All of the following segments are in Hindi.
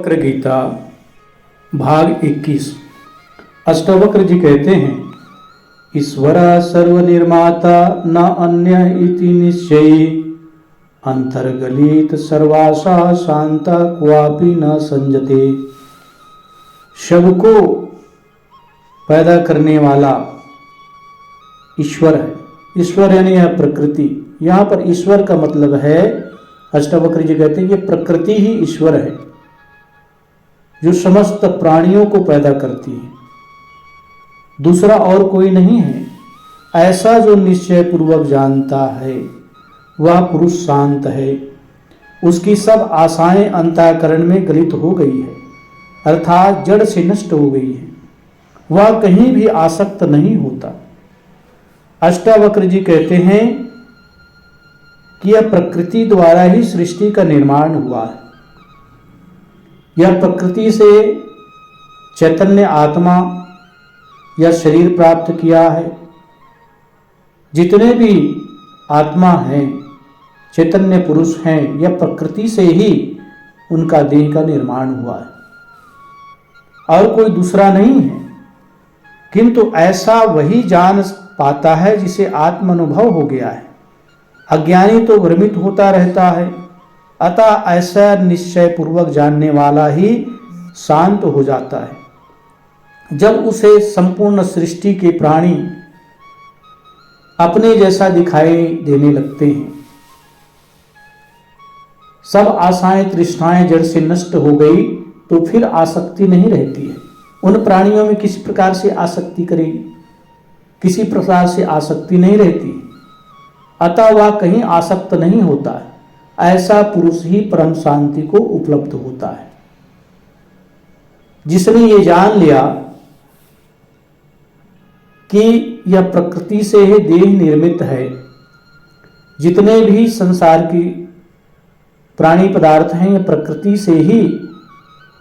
वक्र गीता भाग 21। अष्टावक्र जी कहते हैं, ईश्वरा सर्वनिर्माता न अन्य इति निश्चयी, अंतर्गलित सर्वासा शांता क्वापि न संजते। सबको पैदा करने वाला ईश्वर है। ईश्वर यानी यह प्रकृति। यहाँ पर ईश्वर का मतलब है, अष्टावक्र जी कहते हैं, ये प्रकृति ही ईश्वर है जो समस्त प्राणियों को पैदा करती है, दूसरा और कोई नहीं है। ऐसा जो निश्चय पूर्वक जानता है वह पुरुष शांत है। उसकी सब आशाएं अंतःकरण में गलित हो गई है, अर्थात जड़ से नष्ट हो गई है। वह कहीं भी आसक्त नहीं होता। अष्टावक्र जी कहते हैं कि यह प्रकृति द्वारा ही सृष्टि का निर्माण हुआ है। यह प्रकृति से चैतन्य आत्मा या शरीर प्राप्त किया है। जितने भी आत्मा हैं, चैतन्य पुरुष हैं, यह प्रकृति से ही उनका देह का निर्माण हुआ है और कोई दूसरा नहीं है। किंतु ऐसा वही जान पाता है जिसे आत्म अनुभव हो गया है। अज्ञानी तो भ्रमित होता रहता है। अतः ऐसा निश्चय पूर्वक जानने वाला ही शांत हो जाता है। जब उसे संपूर्ण सृष्टि के प्राणी अपने जैसा दिखाई देने लगते हैं, सब आशाएं तृष्णाएं जड़ से नष्ट हो गई, तो फिर आसक्ति नहीं रहती है। उन प्राणियों में किसी प्रकार से आसक्ति करेगी, किसी प्रकार से आसक्ति नहीं रहती। अतः वह कहीं आसक्त नहीं होता है। ऐसा पुरुष ही परम शांति को उपलब्ध होता है। जिसने ये जान लिया कि यह प्रकृति से ही देह निर्मित है, जितने भी संसार की प्राणी पदार्थ हैं यह प्रकृति से ही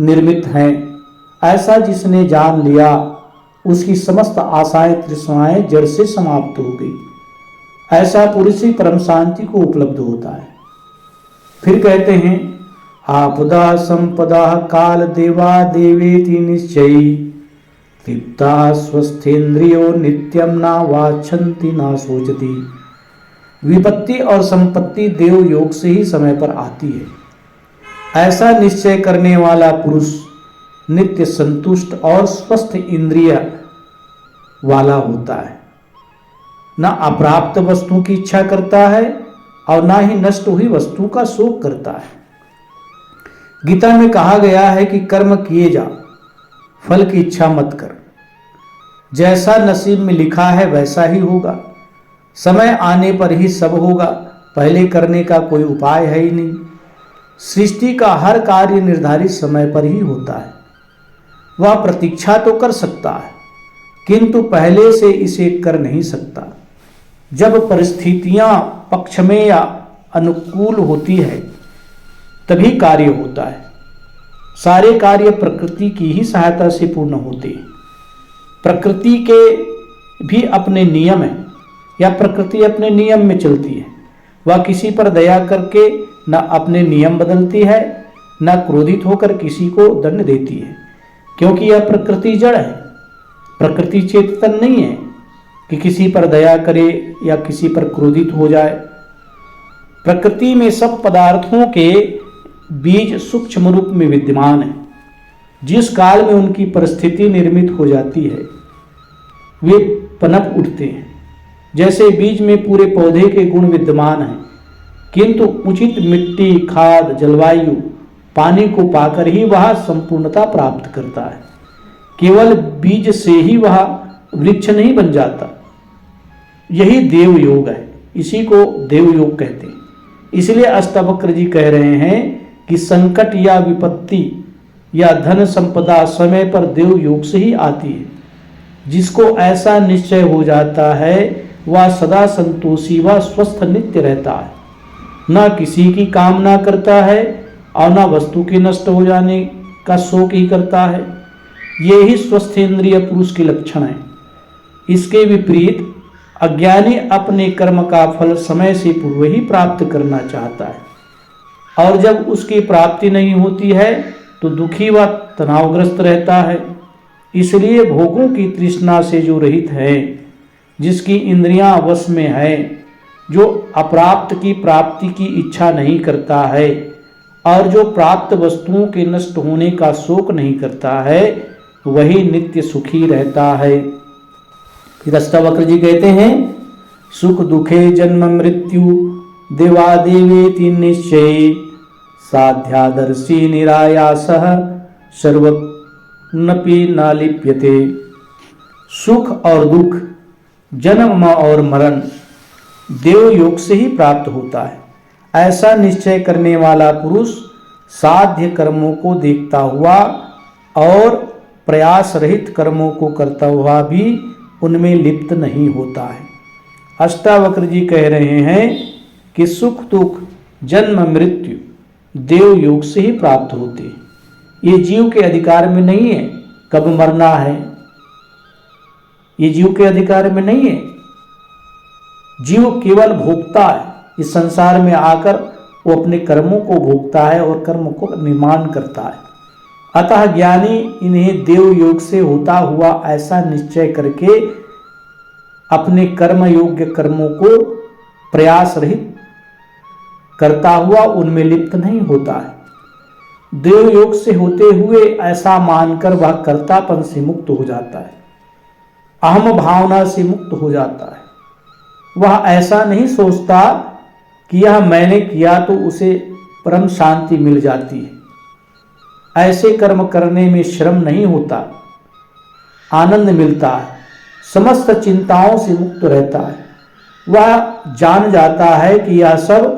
निर्मित हैं, ऐसा जिसने जान लिया उसकी समस्त आशाएं तृष्णाएं जड़ से समाप्त हो गई। ऐसा पुरुष ही परम शांति को उपलब्ध होता है। फिर कहते हैं, आपदा संपदा काल देवा देवेति निश्चयी, तृप्ता स्वस्थेन्द्रियो नित्यम ना वाछन्ति ना सोचती। विपत्ति और संपत्ति देव योग से ही समय पर आती है। ऐसा निश्चय करने वाला पुरुष नित्य संतुष्ट और स्वस्थ इंद्रिय वाला होता है। न अप्राप्त वस्तु की इच्छा करता है और ना ही नष्ट हुई वस्तु का शोक करता है। गीता में कहा गया है कि कर्म किए जा, फल की इच्छा मत कर। जैसा नसीब में लिखा है वैसा ही होगा। समय आने पर ही सब होगा, पहले करने का कोई उपाय है ही नहीं। सृष्टि का हर कार्य निर्धारित समय पर ही होता है। वह प्रतीक्षा तो कर सकता है, किंतु पहले से इसे कर नहीं सकता। जब परिस्थितियां पक्ष में या अनुकूल होती है तभी कार्य होता है। सारे कार्य प्रकृति की ही सहायता से पूर्ण होते हैं। प्रकृति के भी अपने नियम हैं, या प्रकृति अपने नियम में चलती है। वह किसी पर दया करके न अपने नियम बदलती है, न क्रोधित होकर किसी को दंड देती है, क्योंकि यह प्रकृति जड़ है। प्रकृति चेतन नहीं है कि किसी पर दया करे या किसी पर क्रोधित हो जाए। प्रकृति में सब पदार्थों के बीज सूक्ष्म रूप में विद्यमान है। जिस काल में उनकी परिस्थिति निर्मित हो जाती है वे पनप उठते हैं। जैसे बीज में पूरे पौधे के गुण विद्यमान हैं, किंतु उचित मिट्टी, खाद, जलवायु, पानी को पाकर ही वह संपूर्णता प्राप्त करता है। केवल बीज से ही वह वृक्ष नहीं बन जाता। यही देव योग है, इसी को देव योग कहते हैं। इसलिए अष्टावक्र जी कह रहे हैं कि संकट या विपत्ति या धन संपदा समय पर देव योग से ही आती है। जिसको ऐसा निश्चय हो जाता है वह सदा संतोषी व स्वस्थ नित्य रहता है, न किसी की कामना करता है और न वस्तु के नष्ट हो जाने का शोक ही करता है। ये ही स्वस्थेंद्रिय पुरुष के लक्षण है। इसके विपरीत अज्ञानी अपने कर्म का फल समय से पूर्व ही प्राप्त करना चाहता है, और जब उसकी प्राप्ति नहीं होती है तो दुखी व तनावग्रस्त रहता है। इसलिए भोगों की तृष्णा से जो रहित है, जिसकी इंद्रियां वश में है, जो अप्राप्त की प्राप्ति की इच्छा नहीं करता है और जो प्राप्त वस्तुओं के नष्ट होने का शोक नहीं करता है, वही नित्य सुखी रहता है। फिर अष्टावक्र जी कहते हैं, सुख दुखे जन्म मृत्यु देवादेवेति निश्चय साध्यादर्शी निरायासः सर्वनपि न लिप्यते। सुख और दुख, जन्म और मरण देव योग से ही प्राप्त होता है। ऐसा निश्चय करने वाला पुरुष साध्य कर्मों को देखता हुआ और प्रयास रहित कर्मों को करता हुआ भी उनमें लिप्त नहीं होता है। अष्टावक्र जी कह रहे हैं कि सुख दुख जन्म मृत्यु देव योग से ही प्राप्त होते हैं। ये जीव के अधिकार में नहीं है कब मरना है, ये जीव के अधिकार में नहीं है। जीव केवल भोगता है। इस संसार में आकर वो अपने कर्मों को भोगता है और कर्म को निर्माण करता है। अतः ज्ञानी इन्हें देव योग से होता हुआ ऐसा निश्चय करके अपने कर्म योग्य कर्मों को प्रयास रहित करता हुआ उनमें लिप्त नहीं होता है। देव योग से होते हुए ऐसा मानकर वह कर्तापन से मुक्त हो जाता है, अहम भावना से मुक्त हो जाता है। वह ऐसा नहीं सोचता कि यह मैंने किया तो उसे परम शांति मिल जाती है। ऐसे कर्म करने में श्रम नहीं होता, आनंद मिलता है, समस्त चिंताओं से मुक्त रहता है। वह जान जाता है कि यह सब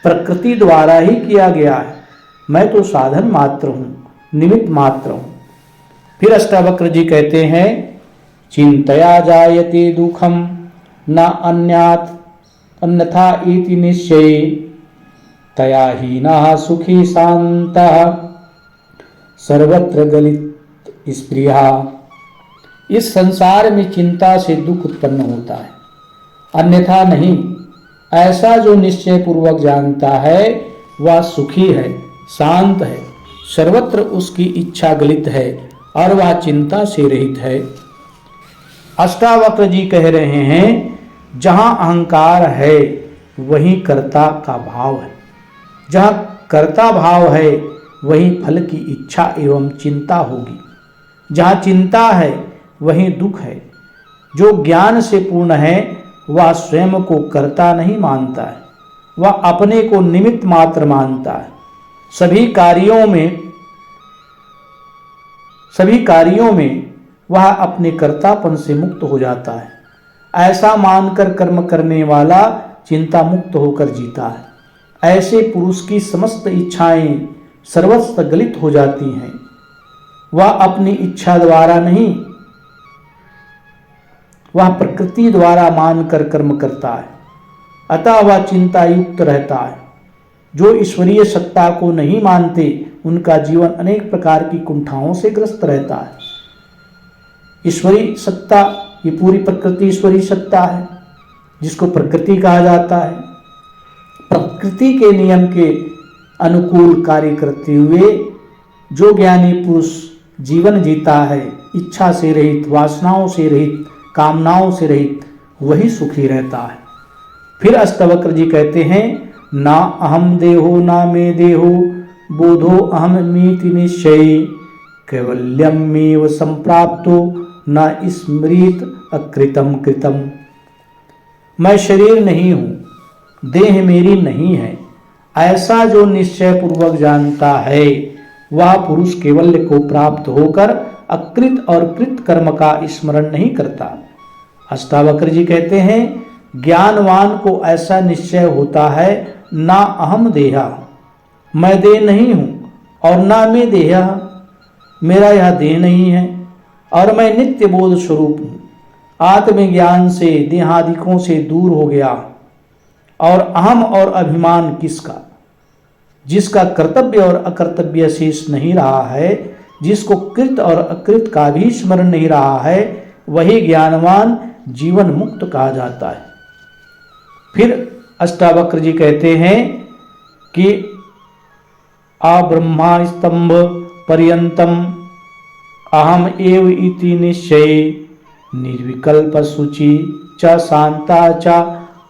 प्रकृति द्वारा ही किया गया है, मैं तो साधन मात्र हूँ, निमित्त मात्र हूँ। फिर अष्टावक्र जी कहते हैं, चिंतया जायते दुखम न अन्यात् अन्यथा इति निश्चये तया हीनः सुखी शान्तः सर्वत्र गलित स्पृहा। इस संसार में चिंता से दुख उत्पन्न होता है, अन्यथा नहीं। ऐसा जो निश्चय पूर्वक जानता है वह सुखी है, शांत है, सर्वत्र उसकी इच्छा गलित है और वह चिंता से रहित है। अष्टावक्र जी कह रहे हैं, जहाँ अहंकार है वहीं कर्ता का भाव है, जहाँ कर्ता भाव है वहीं फल की इच्छा एवं चिंता होगी। जहाँ चिंता है वहीं दुख है। जो ज्ञान से पूर्ण है वह स्वयं को कर्ता नहीं मानता है, वह अपने को निमित्त मात्र मानता है। सभी कार्यों में वह अपने कर्तापन से मुक्त हो जाता है। ऐसा मानकर कर्म करने वाला चिंता मुक्त होकर जीता है। ऐसे पुरुष की समस्त इच्छाएं सर्वस्व गलित हो जाती हैं। वह अपनी इच्छा द्वारा नहीं, वह प्रकृति द्वारा मानकर कर्म करता है, अतः वह चिंता युक्त रहता है। जो ईश्वरीय सत्ता को नहीं मानते उनका जीवन अनेक प्रकार की कुंठाओं से ग्रस्त रहता है। ईश्वरीय सत्ता, ये पूरी प्रकृति ईश्वरीय सत्ता है, जिसको प्रकृति कहा जाता है। प्रकृति के नियम के अनुकूल कार्य करते हुए जो ज्ञानी पुरुष जीवन जीता है, इच्छा से रहित, वासनाओं से रहित, कामनाओं से रहित, वही सुखी रहता है। फिर अष्टावक्र जी कहते हैं, ना अहम देहो ना मे देहो बोधो अहममीति निश्चये कैवल्यमेव संप्राप्तो न स्मृत अकृतम कृतम। मैं शरीर नहीं हूँ, देह मेरी नहीं है, ऐसा जो निश्चय पूर्वक जानता है वह पुरुष कैवल्य को प्राप्त होकर अकृत और कृत कर्म का स्मरण नहीं करता। अष्टावक्र जी कहते हैं, ज्ञानवान को ऐसा निश्चय होता है, ना अहम देहा, मैं देह नहीं हूँ, और ना मैं देहा, मेरा यह देह नहीं है, और मैं नित्य बोध स्वरूप हूँ। आत्मज्ञान से देहादिकों से दूर हो गया, और अहम और अभिमान किसका? जिसका कर्तव्य और अकर्तव्य शेष नहीं रहा है, जिसको कृत और अकृत का भी स्मरण नहीं रहा है, वही ज्ञानवान जीवन मुक्त कहा जाता है। फिर अष्टावक्र जी कहते हैं कि आ ब्रह्मा स्तंभ पर्यंतम अहम एव इति निश्चये निर्विकल्प शुचि च शांता च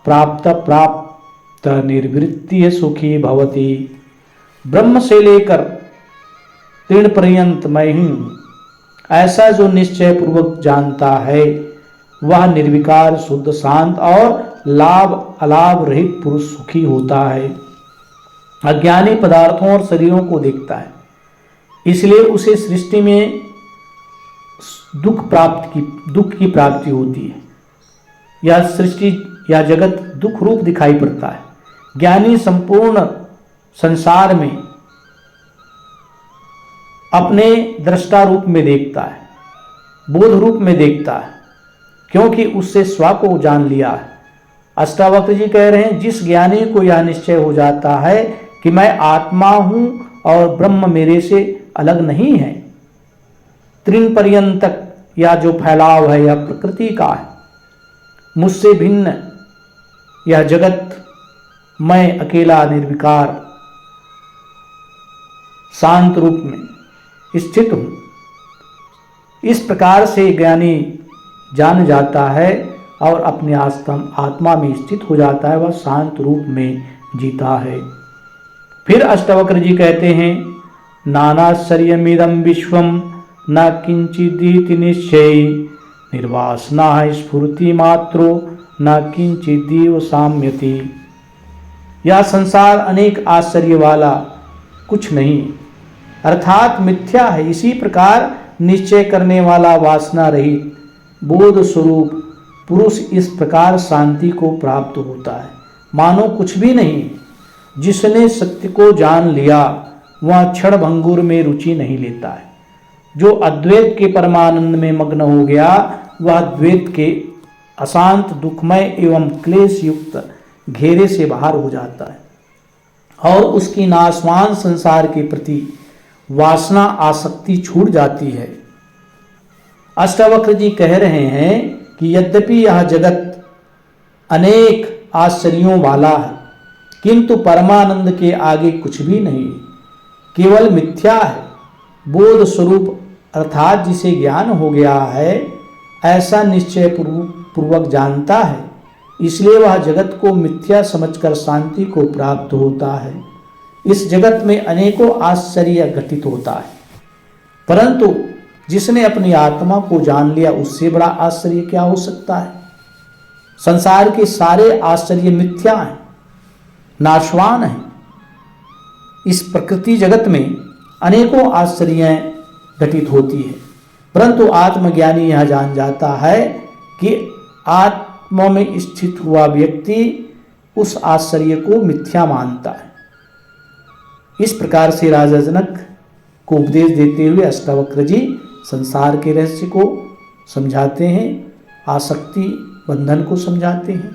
प्राप्त निर्वृत्ति सुखी भवति। ब्रह्म से लेकर तृण पर्यंत मैं हूँ, ऐसा जो निश्चय पूर्वक जानता है वह निर्विकार शुद्ध शांत और लाभ अलाभ रहित पुरुष सुखी होता है। अज्ञानी पदार्थों और शरीरों को देखता है, इसलिए उसे सृष्टि में दुख की प्राप्ति होती है। यह सृष्टि या जगत दुख रूप दिखाई पड़ता है। ज्ञानी संपूर्ण संसार में अपने दृष्टा रूप में देखता है, बोध रूप में देखता है, क्योंकि उससे स्व को जान लिया है। अष्टावक्र जी कह रहे हैं, जिस ज्ञानी को यह निश्चय हो जाता है कि मैं आत्मा हूं और ब्रह्म मेरे से अलग नहीं है, तृण पर्यंत या जो फैलाव है यह प्रकृति का है, मुझसे भिन्न यह जगत, मैं अकेला निर्विकार शांत रूप में स्थित हूं। इस प्रकार से ज्ञानी जान जाता है और अपने आत्मा में स्थित हो जाता है, वह शांत रूप में जीता है। फिर अष्टावक्र जी कहते हैं, नानाश्चर्यमिदं विश्वम न किंचिदीति निश्चय निर्वासना स्फूर्ति मात्रो न किंचिदीव साम्यति। यह संसार अनेक आश्चर्य वाला कुछ नहीं अर्थात मिथ्या है। इसी प्रकार निश्चय करने वाला वासना रहित बोध स्वरूप पुरुष इस प्रकार शांति को प्राप्त होता है, मानो कुछ भी नहीं। जिसने सत्य को जान लिया वह क्षण भंगुर में रुचि नहीं लेता है। जो अद्वैत के परमानंद में मग्न हो गया वह द्वैत के अशांत दुखमय एवं क्लेश युक्त घेरे से बाहर हो जाता है और उसकी नाशवान संसार के प्रति वासना आसक्ति छूट जाती है। अष्टावक्र जी कह रहे हैं कि यद्यपि यह जगत अनेक आश्चर्यों वाला है, किंतु परमानंद के आगे कुछ भी नहीं, केवल मिथ्या है। बोध स्वरूप अर्थात जिसे ज्ञान हो गया है ऐसा निश्चय पूर्वक जानता है, इसलिए वह जगत को मिथ्या समझकर शांति को प्राप्त होता है। इस जगत में अनेकों आश्चर्य घटित होता है, परंतु जिसने अपनी आत्मा को जान लिया उससे बड़ा आश्चर्य क्या हो सकता है। संसार के सारे आश्चर्य मिथ्या हैं, नाशवान हैं। इस प्रकृति जगत में अनेकों आश्चर्य घटित होती है, परंतु आत्मज्ञानी यह जान जाता है कि आत्मा में स्थित हुआ व्यक्ति उस आश्चर्य को मिथ्या मानता है। इस प्रकार से राजा जनक को उपदेश देते हुए अष्टावक्र जी संसार के रहस्य को समझाते हैं, आसक्ति बंधन को समझाते हैं।